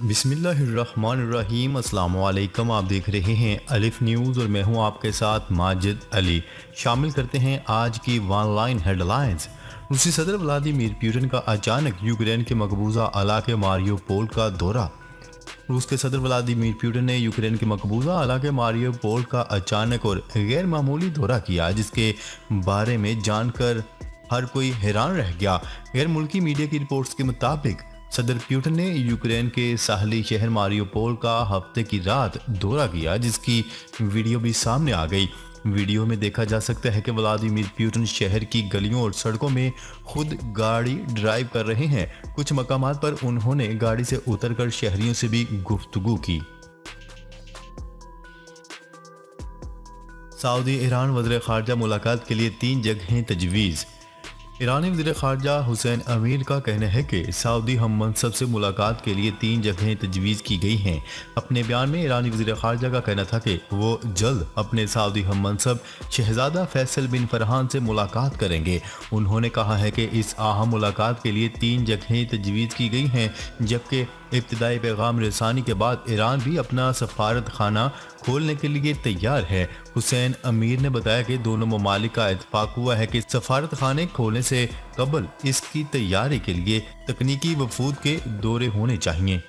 बिस्मिल्लाहिर्रहमानिर्रहीम। अस्सलाम वालेकुम। आप देख रहे हैं अलिफ न्यूज़ और मैं हूं आपके साथ माजिद अली। शामिल करते हैं आज की ऑनलाइन हेडलाइंस। रूसी सदर व्लादिमीर पुतिन का अचानक यूक्रेन के मकबूजा इलाके मारियोपोल का दौरा। रूस के सदर व्लादिमीर पुतिन ने यूक्रेन के मकबूजा इलाके मारियोपोल का अचानक और गैर मामूली दौरा किया, जिसके बारे में जानकर हर कोई हैरान रह गया। गैर मुल्की मीडिया की रिपोर्ट्स के मुताबिक सदर पुतिन ने यूक्रेन के साहली शहर मारियोपोल का हफ्ते की रात दौरा किया, जिसकी वीडियो भी सामने आ गई। वीडियो में देखा जा सकता है कि व्लादिमीर पुतिन शहर की गलियों और सड़कों में खुद गाड़ी ड्राइव कर रहे हैं। कुछ मकामात पर उन्होंने गाड़ी से उतरकर शहरियों से भी गुफ्तगू की। सऊदी ईरान वज़ीर ख़ारजा मुलाकात के लिए 3 जगहें तजवीज़। ईरानी वज़ीर ख़ारजा हुसैन अमीर का कहना है कि सऊदी हम मनसब से मुलाकात के लिए 3 जगहें तजवीज़ की गई हैं। अपने बयान में ईरानी वज़ीर ख़ारजा का कहना था कि वो जल्द अपने सऊदी हम मनसब शहज़ादा फैसल बिन फरहान से मुलाकात करेंगे। उन्होंने कहा है कि इस अहम मुलाकात के लिए 3 जगहें तजवीज़ की गई हैं, जबकि इब्तिदाई पैगाम रसानी के बाद ईरान भी अपना सफारत खाना खोलने के लिए तैयार है। हुसैन अमीर ने बताया कि दोनों ममालिक का इत्तेफाक हुआ है कि सफारत खाने खोलने से कबल इसकी तैयारी के लिए तकनीकी वफूद के दौरे होने चाहिए।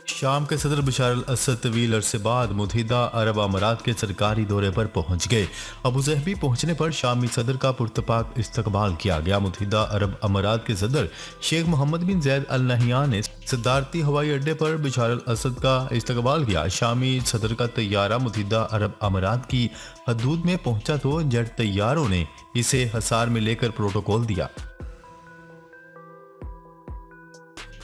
शाम के सदर बशार अल असद तवील अरसे बाद मुत्तहिदा अरब अमारात के सरकारी दौरे पर पहुंच गए। अबू ज़हबी पहुंचने पर शामी सदर का पुरतपाक इस्तकबाल किया गया। मुत्तहिदा अरब अमारात के सदर शेख मोहम्मद बिन ज़ैद अल नहयान ने सदारती हवाई अड्डे पर बशार अल असद का इस्तकबाल किया। शामी सदर का तैयारा मुत्तहिदा अरब अमारात की हदूद में पहुंचा तो जेट तैयारों ने इसे हसार में लेकर प्रोटोकॉल दिया।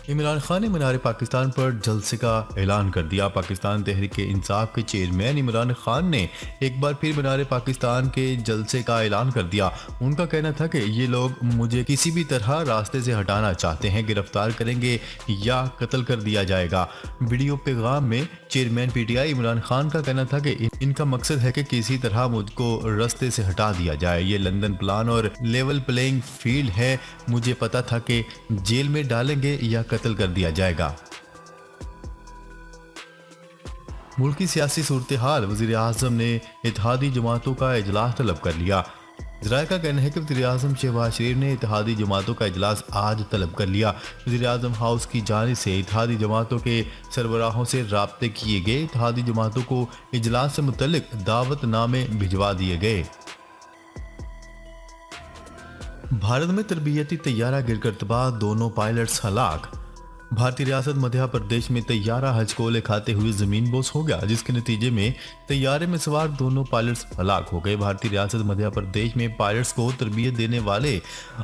इमरान खान ने मीनार पाकिस्तान पर जलसे का ऐलान कर दिया। पाकिस्तान तहरीक इंसाफ के चेयरमैन इमरान खान ने एक बार फिर मीनार पाकिस्तान के जलसे का ऐलान कर दिया। उनका कहना था कि ये लोग मुझे किसी भी तरह रास्ते से हटाना चाहते हैं, गिरफ्तार करेंगे या कत्ल कर दिया जाएगा। वीडियो पैगाम में चेयरमैन पीटीआई इमरान खान का कहना था कि इनका मकसद है कि किसी तरह मुझको रास्ते से हटा दिया जाए। ये लंदन प्लान और लेवल प्लेइंग फील्ड है। मुझे पता था कि जेल में डालेंगे या कत्ल कर दिया जाएगा। मुल्क की सियासी सूरत हाल। वज़ीर आज़म ने इत्तेहादी जमातों का इजलास तलब कर लिया। ज़राए का कहना है कि वज़ीर आज़म शहबाज शरीफ ने इत्तेहादी जमातों का इजलास आज तलब कर लिया। वज़ीर आज़म हाउस की जानिब से इत्तेहादी जमातों के सरबराहों से राब्ते किए गए। इत्तेहादी जमातों को इजलास से मुतल्लिक दावतनामे भिजवा दिए गए। भारत में तरबियती तैयारा गिरकर तबाह, दोनों पायलट्स हलाक। भारतीय रियासत मध्य प्रदेश में तैयारा हजकोले खाते हुए जमीन बोस हो गया, जिसके नतीजे में तैयारे में सवार दोनों पायलट्स हलाक हो गए। भारतीय रियासत मध्य प्रदेश में पायलट्स को तरबियत देने वाले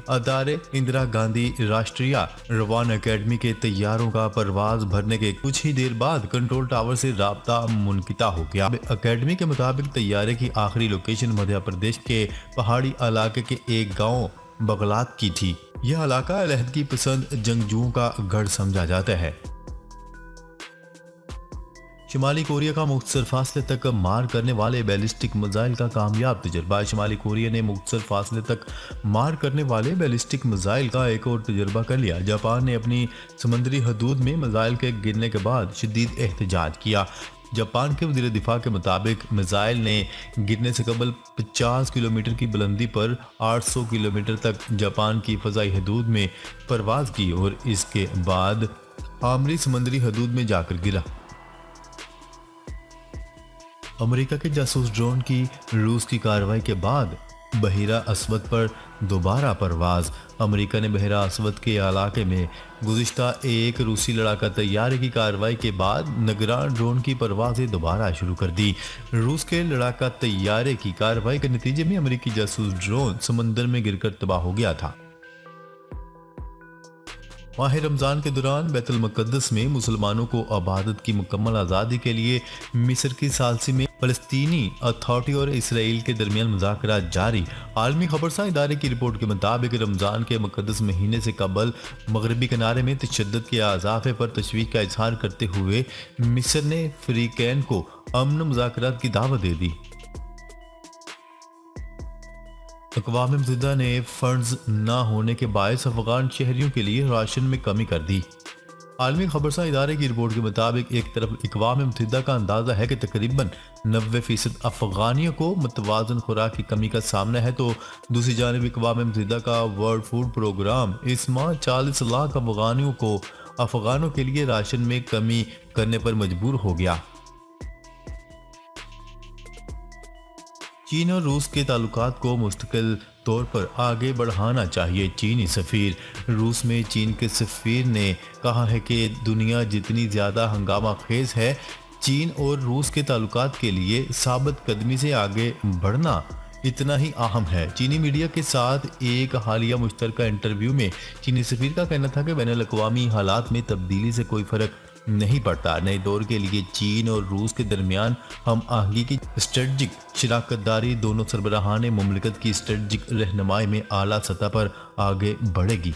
अदारे इंदिरा गांधी राष्ट्रीय रवान अकेडमी के तैयारों का परवाज भरने के कुछ ही देर बाद कंट्रोल टावर से राब्ता मुनकिता हो गया। अकेडमी के मुताबिक तैयारे की आखिरी लोकेशन मध्य प्रदेश के पहाड़ी इलाके के एक गाँव बगलात की थी। यह इलाका अलहदगी पसंद जंगजुओं का गढ़ समझा जाता है। शुमाली कोरिया का मुख्तसर फासले तक मार करने वाले बैलिस्टिक मिसाइल का कामयाब तजर्बा। शुमाली कोरिया ने मुख्तसर फासले तक मार करने वाले बैलिस्टिक मिसाइल का एक और तजर्बा कर लिया। जापान ने अपनी समुद्री हदूद में मिसाइल के गिरने के बाद शदीद एहतजाज किया। जापान के वज़ीर दिफा के मुताबिक मिसाइल ने गिरने से कबल 50 किलोमीटर की बुलंदी पर 800 किलोमीटर तक जापान की फ़ज़ाई हदूद में परवाज़ की और इसके बाद आमरी समुद्री हदूद में जाकर गिरा। अमेरिका के जासूस ड्रोन की रूस की कार्रवाई के बाद बहिरा असवद पर दोबारा परवाज। अमेरिका ने बहिरा असवद के इलाके में गुज़िश्ता एक रूसी लड़ाका तैयारे की कार्रवाई के बाद निगरान ड्रोन की परवाजें दोबारा शुरू कर दी। रूस के लड़ाका तैयारे की कार्रवाई के नतीजे में अमेरिकी जासूस ड्रोन समंदर में गिरकर तबाह हो गया था। माह रमज़ान के दौरान बैतुल मुक़द्दस में मुसलमानों को इबादत की मुकम्मल आज़ादी के लिए मिस्र की सालसी में फ़लस्तीनी अथॉरिटी और इसराइल के दरमियान मुज़ाकरात जारी। आलमी खबरसां इदारे की रिपोर्ट के मुताबिक रमज़ान के मुक़द्दस महीने से कबल मगरबी किनारे में तशद्दुद के इज़ाफ़े पर तशवीश का इजहार करते हुए मिस्र ने फ़रीक़ैन को अमन मुज़ाकरात की दावत दे दी। اقوام متحدہ نے فنڈز نہ ہونے کے باعث افغان شہریوں کے لیے راشن میں کمی کر دی۔ عالمی خبرساں ادارے کی رپورٹ کے مطابق ایک طرف اقوام متحدہ کا اندازہ ہے کہ تقریباً 90% افغانیوں کو متوازن خوراک کی کمی کا سامنا ہے، تو دوسری جانب اقوام متحدہ کا ورلڈ فوڈ پروگرام اس ماہ 40 لاکھ افغانوں کے لیے راشن میں کمی کرنے پر مجبور ہو گیا۔ چین اور روس کے تعلقات کو مستقل طور پر آگے بڑھانا چاہیے۔ چینی سفیر۔ روس میں چین کے سفیر نے کہا ہے کہ دنیا جتنی زیادہ ہنگامہ خیز ہے، چین اور روس کے تعلقات کے لیے ثابت قدمی سے آگے بڑھنا اتنا ہی اہم ہے۔ چینی میڈیا کے ساتھ ایک حالیہ مشترکہ انٹرویو میں چینی سفیر کا کہنا تھا کہ بین الاقوامی حالات میں تبدیلی سے کوئی فرق نہیں پڑتا۔ نئے دور کے لیے چین اور روس کے درمیان ہم آہنگی کی اسٹریٹجک شراکت داری دونوں سربراہان مملکت کی اسٹریٹجک رہنمائی میں اعلیٰ سطح پر آگے بڑھے گی۔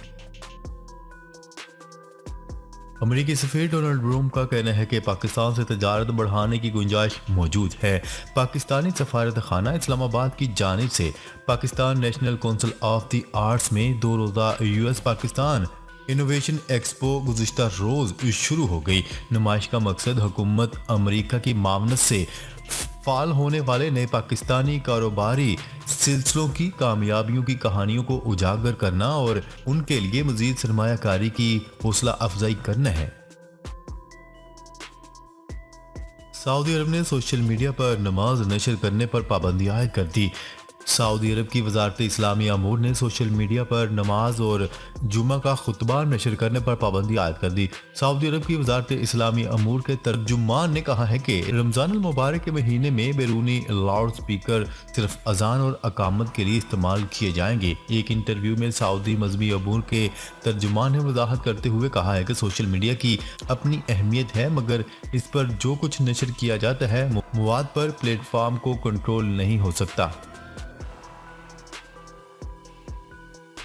امریکی سفیر ڈونلڈ روم کا کہنا ہے کہ پاکستان سے تجارت بڑھانے کی گنجائش موجود ہے۔ پاکستانی سفارت خانہ اسلام آباد کی جانب سے Pakistan national council of the arts میں 2 روزہ U S Pakistan innovation expo گزشتہ روز شروع ہو گئی۔ نمائش کا مقصد حکومت امریکہ کی معاونت سے فعال ہونے والے نئے پاکستانی کاروباری سلسلوں کی کامیابیوں کی کہانیوں کو اجاگر کرنا اور ان کے لیے مزید سرمایہ کاری کی حوصلہ افزائی کرنا ہے۔ سعودی عرب نے سوشل میڈیا پر نماز نشر کرنے پر پابندی عائد کر دی۔ سعودی عرب کی وزارت اسلامی امور نے سوشل میڈیا پر نماز اور جمعہ کا خطبہ نشر کرنے پر پابندی عائد کر دی۔ سعودی عرب کی وزارت اسلامی امور کے ترجمان نے کہا ہے کہ رمضان المبارک کے مہینے میں بیرونی لاؤڈ سپیکر صرف اذان اور اقامت کے لیے استعمال کیے جائیں گے۔ ایک انٹرویو میں سعودی مذہبی امور کے ترجمان نے وضاحت کرتے ہوئے کہا ہے کہ سوشل میڈیا کی اپنی اہمیت ہے، مگر اس پر جو کچھ نشر کیا جاتا ہے مواد پر پلیٹ فارم کو کنٹرول نہیں ہو سکتا۔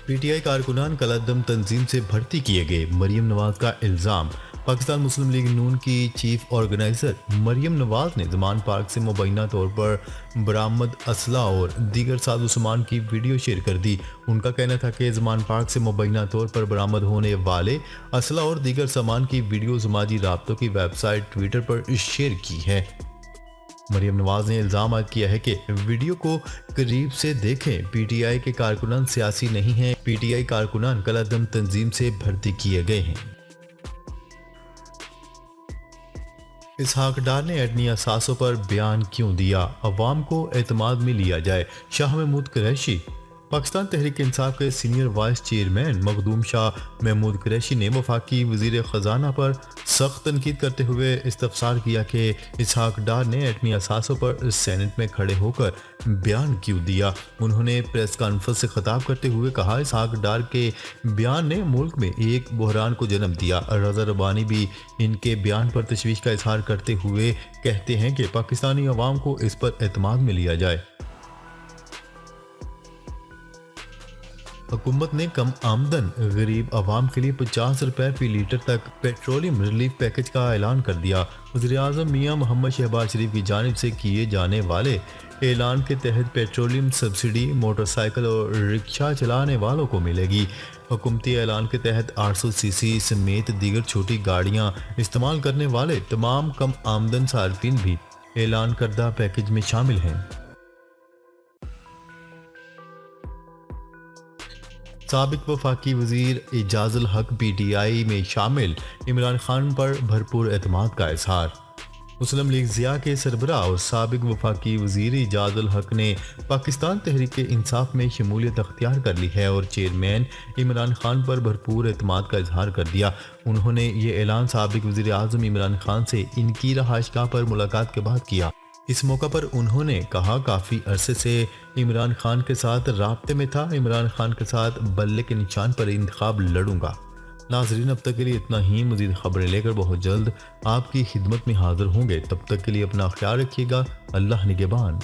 پی ٹی آئی کارکنان کالعدم تنظیم سے بھرتی کیے گئے، مریم نواز کا الزام۔ پاکستان مسلم لیگ نون کی چیف آرگنائزر مریم نواز نے زمان پارک سے مبینہ طور پر برآمد اسلحہ اور دیگر ساز و سامان کی ویڈیو شیئر کر دی۔ ان کا کہنا تھا کہ زمان پارک سے مبینہ طور پر برآمد ہونے والے اسلحہ اور دیگر سامان کی ویڈیو سماجی رابطوں کی ویب سائٹ ٹویٹر پر شیئر کی ہے۔ مریم نواز نے الزام عائد کیا ہے کہ ویڈیو کو قریب سے دیکھیں، پی ٹی آئی کے کارکنان سیاسی نہیں ہیں، پی ٹی آئی کارکنان کالعدم تنظیم سے بھرتی کیے گئے ہیں۔ اسحاق ڈار نے ایٹمی اثاثوں پر بیان کیوں دیا؟ عوام کو اعتماد میں لیا جائے۔ شاہ محمود قریشی۔ پاکستان تحریک انصاف کے senior vice chairman Makhdoom Shah Mahmood Qureshi نے وفاقی وزیر خزانہ پر سخت تنقید کرتے ہوئے استفسار کیا کہ اسحاق ڈار نے ایٹمی اثاثوں پر سینٹ میں کھڑے ہو کر بیان کیوں دیا۔ انہوں نے پریس کانفرنس سے خطاب کرتے ہوئے کہا، اسحاق ڈار کے بیان نے ملک میں ایک بحران کو جنم دیا۔ رضا ربانی بھی ان کے بیان پر تشویش کا اظہار کرتے ہوئے کہتے ہیں کہ پاکستانی عوام کو اس پر اعتماد میں لیا جائے۔ حکومت نے کم آمدن غریب عوام کے لیے 50 روپے فی لیٹر تک پیٹرولیم ریلیف پیکج کا اعلان کر دیا۔ وزیر اعظم میاں محمد شہباز شریف کی جانب سے کیے جانے والے اعلان کے تحت پیٹرولیم سبسڈی موٹر سائیکل اور رکشہ چلانے والوں کو ملے گی۔ حکومتی اعلان کے تحت 800 سی سی سمیت دیگر چھوٹی گاڑیاں استعمال کرنے والے تمام کم آمدن صارفین بھی اعلان کردہ پیکج میں شامل ہیں۔ سابق وفاقی وزیر اعجاز الحق پی ٹی آئی میں شامل، عمران خان پر بھرپور اعتماد کا اظہار۔ مسلم لیگ ضیاء کے سربراہ اور سابق وفاقی وزیر اعجاز الحق نے پاکستان تحریک انصاف میں شمولیت اختیار کر لی ہے اور چیئرمین عمران خان پر بھرپور اعتماد کا اظہار کر دیا۔ انہوں نے یہ اعلان سابق وزیر اعظم عمران خان سے ان کی رہائش گاہ پر ملاقات کے بعد کیا۔ اس موقع پر انہوں نے کہا، کافی عرصے سے عمران خان کے ساتھ رابطے میں تھا، عمران خان کے ساتھ بلے کے نشان پر انتخاب لڑوں گا۔ ناظرین، اب تک کے لیے اتنا ہی۔ مزید خبریں لے کر بہت جلد آپ کی خدمت میں حاضر ہوں گے۔ تب تک کے لیے اپنا خیال رکھیے گا۔ اللہ نگہبان۔